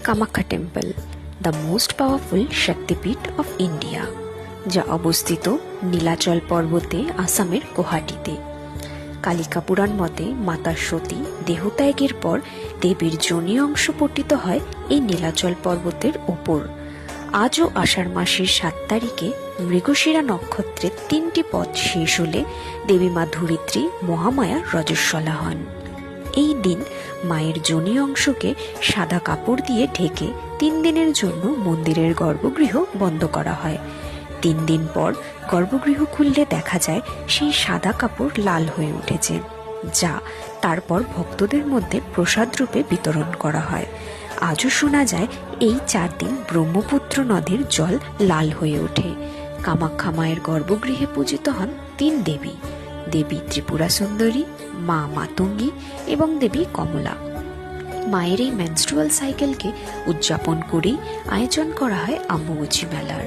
Kamakhya temple, the most powerful Shaktipeeth of India, যা অবস্থিত নীলাচল পর্বতে আসামের গুয়াহাটিতে। কালিকা পুরাণ মতে মাতা সতী দেহত্যাগের পর দেবীর যোনি অংশ পতিত হয় এই নীলাচল পর্বতের ওপর। আজও আষাঢ় মাসের 7 তারিখে মৃগশিরা নক্ষত্রের 3টি পথ শেষ হলে দেবী মা ধরিত্রী মহামায়া রজস্বলা হন। এই দিন মায়ের যোনি অংশকে সাদা কাপড় দিয়ে ঢেকে 3 দিনের জন্য মন্দিরের গর্ভগৃহ বন্ধ করা হয়। 3 দিন পর গর্ভগৃহ খুললে দেখা যায় সেই সাদা কাপড় লাল হয়ে উঠেছে, যা তারপর ভক্তদের মধ্যে প্রসাদ রূপে বিতরণ করা হয়। আজও শোনা যায় এই 4 দিন ব্রহ্মপুত্র নদের জল লাল হয়ে ওঠে। কামাখ্যা মায়ের গর্ভগৃহে পূজিত হন 3 দেবী: দেবী ত্রিপুরা সুন্দরী, মা মাতঙ্গী এবং দেবী কমলা। মায়ের এই মেনস্ট্রুয়াল সাইকেলকে উদযাপন করেই আয়োজন করা হয় অম্বুবাচী মেলার।